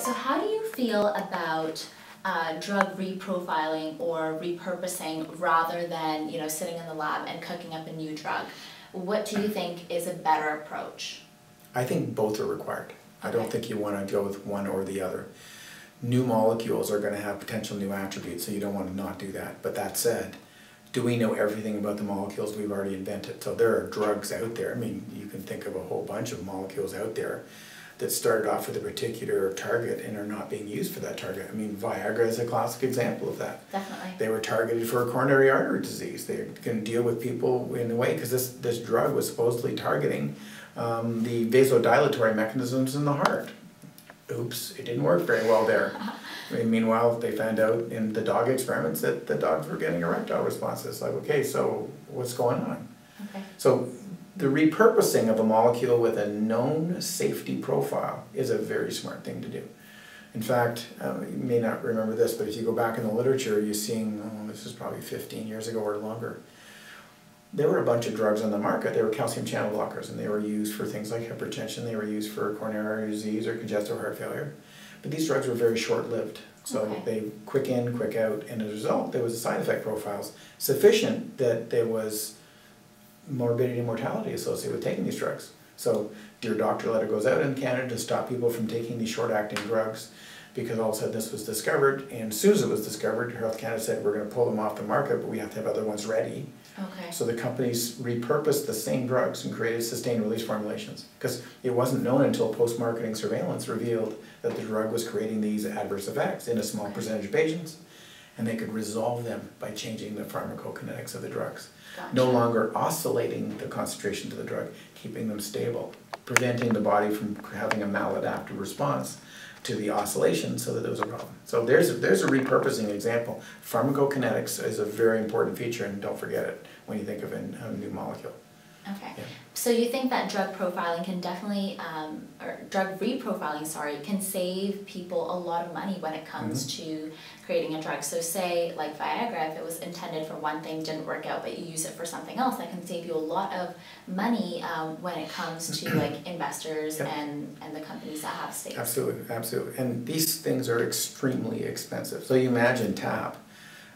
so how do you feel about drug reprofiling or repurposing rather than, sitting in the lab and cooking up a new drug? What do you think is a better approach? I think both are required. I don't think you want to go with one or the other. New molecules are going to have potential new attributes, so you don't want to not do that. But that said, do we know everything about the molecules we've already invented? So there are drugs out there. I mean, you can think of a whole bunch of molecules out there that started off with a particular target and are not being used for that target. I mean, Viagra is a classic example of that. Definitely. They were targeted for coronary artery disease. They can deal with people in a way, because this drug was supposedly targeting the vasodilatory mechanisms in the heart. Oops, it didn't work very well there. I mean, meanwhile, they found out in the dog experiments that the dogs were getting erectile responses. Like, okay, so what's going on? Okay. So the repurposing of a molecule with a known safety profile is a very smart thing to do. In fact, you may not remember this, but if you go back in the literature, you're seeing, this is probably 15 years ago or longer, there were a bunch of drugs on the market. They were calcium channel blockers, and they were used for things like hypertension. They were used for coronary artery disease or congestive heart failure. But these drugs were very short-lived. So they quick in, quick out, and as a result, there was side effect profiles sufficient that there was morbidity and mortality associated with taking these drugs. So Dear Doctor letter goes out in Canada to stop people from taking these short-acting drugs, because all of a sudden this was discovered, and as soon as it was discovered, Health Canada said we're going to pull them off the market, but we have to have other ones ready. Okay. So the companies repurposed the same drugs and created sustained release formulations, because it wasn't known until post-marketing surveillance revealed that the drug was creating these adverse effects in a small percentage of patients, and they could resolve them by changing the pharmacokinetics of the drugs. Gotcha. No longer oscillating the concentration to the drug, keeping them stable, preventing the body from having a maladaptive response to the oscillation so that there was a problem. So there's a repurposing example. Pharmacokinetics is a very important feature, and don't forget it when you think of a new molecule. Okay. Yeah. So you think that drug profiling can definitely, or drug reprofiling, sorry, can save people a lot of money when it comes to creating a drug. So say, like Viagra, if it was intended for one thing, didn't work out, but you use it for something else, that can save you a lot of money when it comes to like investors and the companies that have stakes. Absolutely, absolutely. And these things are extremely expensive. So you imagine TAP,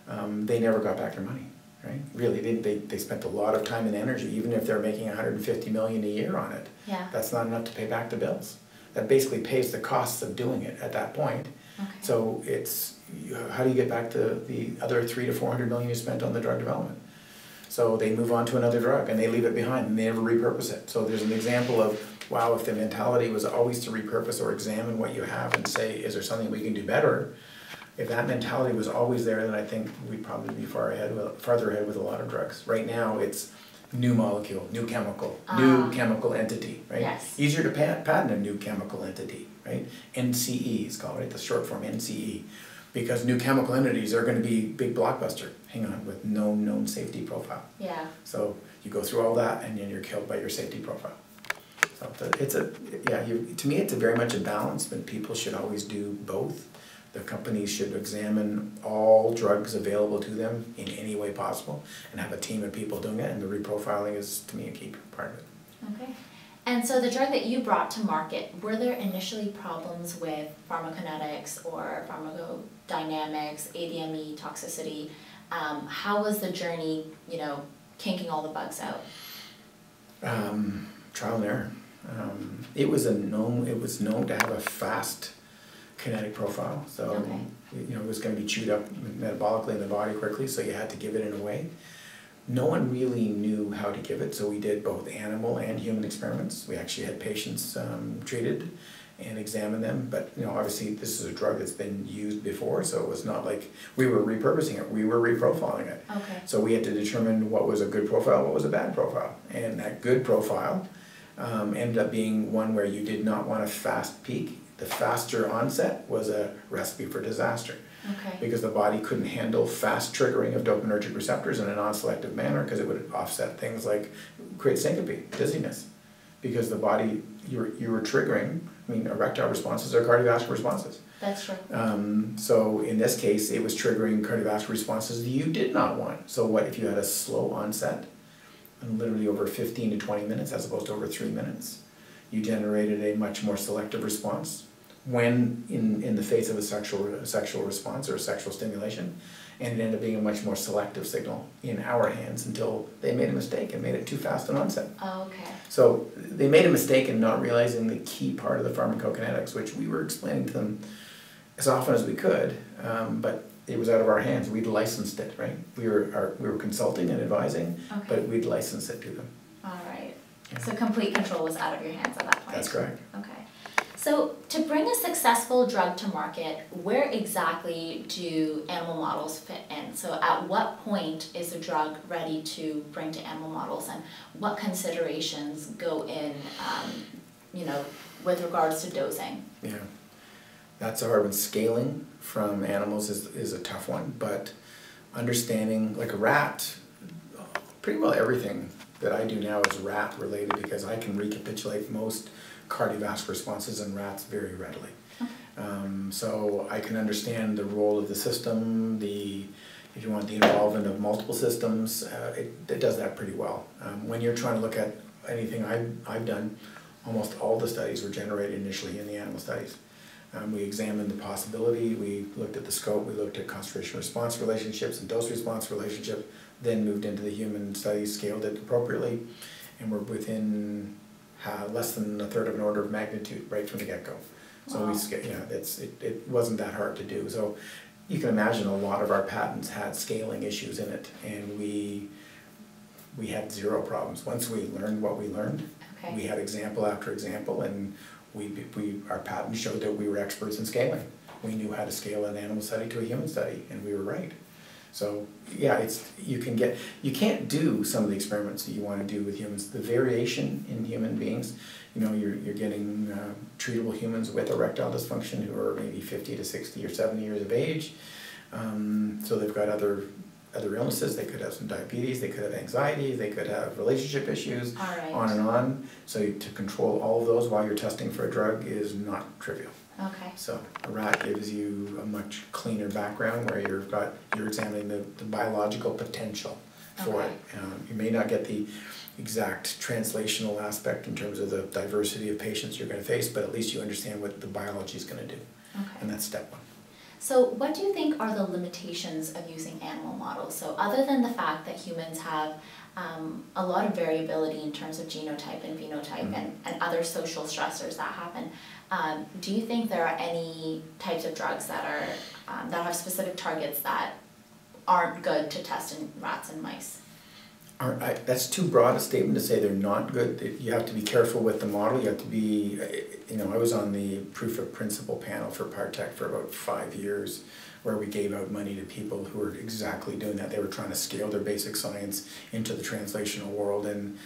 they never got back their money. Right? Really, they spent a lot of time and energy, even if they're making $150 million a year on it. Yeah. That's not enough to pay back the bills. That basically pays the costs of doing it at that point. Okay. So it's, how do you get back the other $300 to $400 million you spent on the drug development? So they move on to another drug and they leave it behind and they never repurpose it. So there's an example of, wow, if the mentality was always to repurpose or examine what you have and say, is there something we can do better? If that mentality was always there, then I think we'd probably be farther ahead with a lot of drugs. Right now, it's new molecule, new chemical entity, right? Yes. Easier to patent a new chemical entity, right? NCE is called, right? The short form NCE. Because new chemical entities are going to be big blockbuster, hang on, with no known safety profile. Yeah. So you go through all that and then you're killed by your safety profile. So to me it's very much a balance, but people should always do both. The companies should examine all drugs available to them in any way possible and have a team of people doing it, and the reprofiling is, to me, a key part of it. Okay. And so the drug that you brought to market, were there initially problems with pharmacokinetics or pharmacodynamics, ADME, toxicity? How was the journey, kinking all the bugs out? Trial and error. It was known to have a fast kinetic profile, so it was going to be chewed up metabolically in the body quickly, so you had to give it in a way. No one really knew how to give it, so we did both animal and human experiments. We actually had patients treated and examined them, but obviously this is a drug that's been used before, so it was not like we were repurposing it, we were reprofiling it. Okay. So we had to determine what was a good profile, what was a bad profile, and that good profile ended up being one where you did not want a fast peak. The faster onset was a recipe for disaster. Okay. Because the body couldn't handle fast triggering of dopaminergic receptors in a non-selective manner, because it would offset things like create syncope, dizziness. Because the body, you were triggering, erectile responses are cardiovascular responses. That's true. So in this case, it was triggering cardiovascular responses that you did not want. So what if you had a slow onset, and literally over 15 to 20 minutes as opposed to over 3 minutes? You generated a much more selective response, when in the face of a sexual response or a sexual stimulation, and it ended up being a much more selective signal in our hands until they made a mistake and made it too fast an onset. Oh, okay. So they made a mistake in not realizing the key part of the pharmacokinetics, which we were explaining to them as often as we could, but it was out of our hands. We'd licensed it, right? We were consulting and advising, Okay. but we'd licensed it to them. All right. Yeah. So complete control was out of your hands at that point. That's correct. Okay. So to bring a successful drug to market, where exactly do animal models fit in? So at what point is a drug ready to bring to animal models, and what considerations go in, with regards to dosing? Yeah, that's a hard one. Scaling from animals is a tough one, but understanding, like a rat, pretty well everything that I do now is rat related, because I can recapitulate most cardiovascular responses in rats very readily. So I can understand the role of the system, if you want, the involvement of multiple systems. It does that pretty well. When you're trying to look at anything I've done, almost all the studies were generated initially in the animal studies. We examined the possibility, we looked at the scope, we looked at concentration response relationships and dose response relationships, then moved into the human studies, scaled it appropriately, and we're within less than a third of an order of magnitude right from the get-go. So wow. It wasn't that hard to do. So you can imagine a lot of our patents had scaling issues in it, and we had zero problems. Once we learned what we learned, Okay. we had example after example, and our patent showed that we were experts in scaling. We knew how to scale an animal study to a human study, and we were right. So yeah, you can't do some of the experiments that you want to do with humans. The variation in human beings, you're getting treatable humans with erectile dysfunction who are maybe 50 to 60 or 70 years of age. So they've got other illnesses. They could have some diabetes, they could have anxiety, they could have relationship issues, All right. on and on. So to control all of those while you're testing for a drug is not trivial. Okay. So a rat gives you a much cleaner background where you're examining the biological potential for Okay. it. You may not get the exact translational aspect in terms of the diversity of patients you're going to face, but at least you understand what the biology is going to do. Okay. And that's step one. So what do you think are the limitations of using animal models? So other than the fact that humans have a lot of variability in terms of genotype and phenotype and other social stressors that happen, do you think there are any types of drugs that have specific targets that aren't good to test in rats and mice? That's too broad a statement to say they're not good. You have to be careful with the model. You have to be, I was on the proof of principle panel for Partech for about 5 years, where we gave out money to people who were exactly doing that. They were trying to scale their basic science into the translational world, and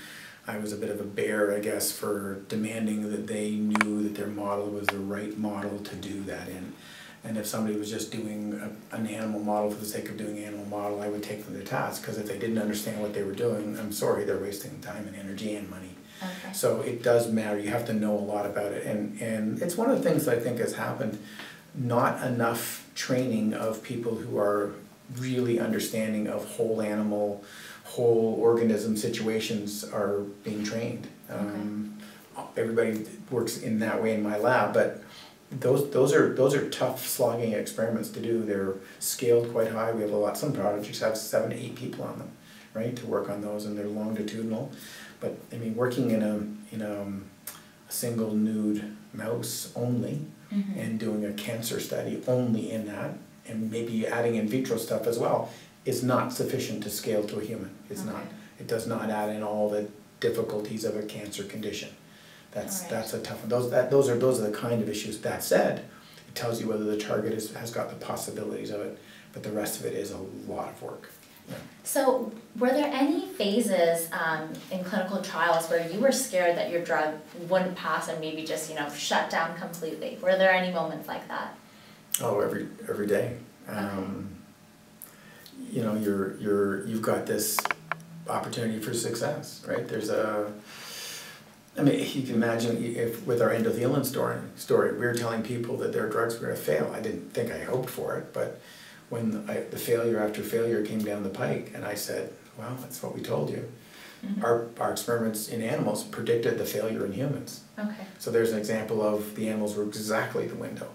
I was a bit of a bear, I guess, for demanding that they knew that their model was the right model to do that in. And if somebody was just doing an animal model for the sake of doing an animal model, I would take them to task, because if they didn't understand what they were doing, I'm sorry, they're wasting time and energy and money. Okay. So it does matter. You have to know a lot about it. And it's one of the things that I think has happened. Not enough training of people who are really understanding of whole animal, whole organism situations are being trained. Everybody works in that way in my lab, but those are tough slogging experiments to do. They're scaled quite high. We have some projects have 7 to 8 people on them, right, to work on those, and they're longitudinal. But I mean, working in a single nude mouse only, and doing a cancer study only in that, and maybe adding in vitro stuff as well, is not sufficient to scale to a human. It's not. It does not add in all the difficulties of a cancer condition. That's a tough one. Those are the kind of issues. That said, it tells you whether the target has got the possibilities of it, but the rest of it is a lot of work. Yeah. So were there any phases in clinical trials where you were scared that your drug wouldn't pass and maybe just shut down completely? Were there any moments like that? Oh, every day. You've got this opportunity for success, right? You can imagine if with our endothelin story, we were telling people that their drugs were going to fail. I didn't think I hoped for it, but when the failure after failure came down the pike, and I said, well, that's what we told you. our experiments in animals predicted the failure in humans. Okay. So there's an example of the animals were exactly the window.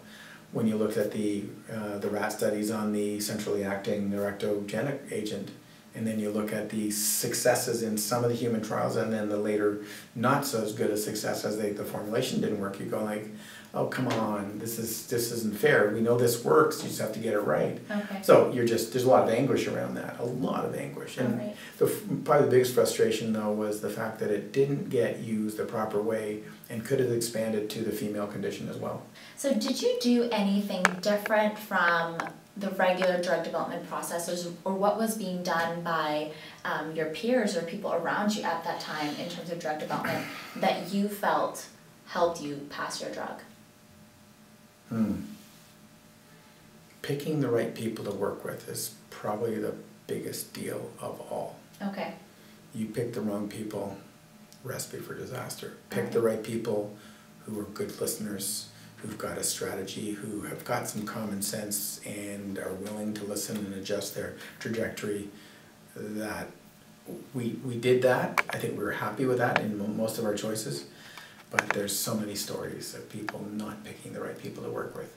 When you looked at the rat studies on the centrally acting neuractogenic agent, and then you look at the successes in some of the human trials, and then the later not so as good a success as the formulation didn't work, you go like, oh come on, this isn't fair. We know this works, you just have to get it right. Okay. So there's a lot of anguish around that, a lot of anguish. And right. Probably the biggest frustration though was the fact that it didn't get used the proper way and could have expanded to the female condition as well. So did you do anything different from the regular drug development processes, or what was being done by your peers or people around you at that time in terms of drug development that you felt helped you pass your drug? Picking the right people to work with is probably the biggest deal of all. Okay. You pick the wrong people, recipe for disaster. Pick the right people who are good listeners, who've got a strategy, who have got some common sense and are willing to listen and adjust their trajectory. That we did that. I think we were happy with that in most of our choices, but there's so many stories of people not picking the right people to work with.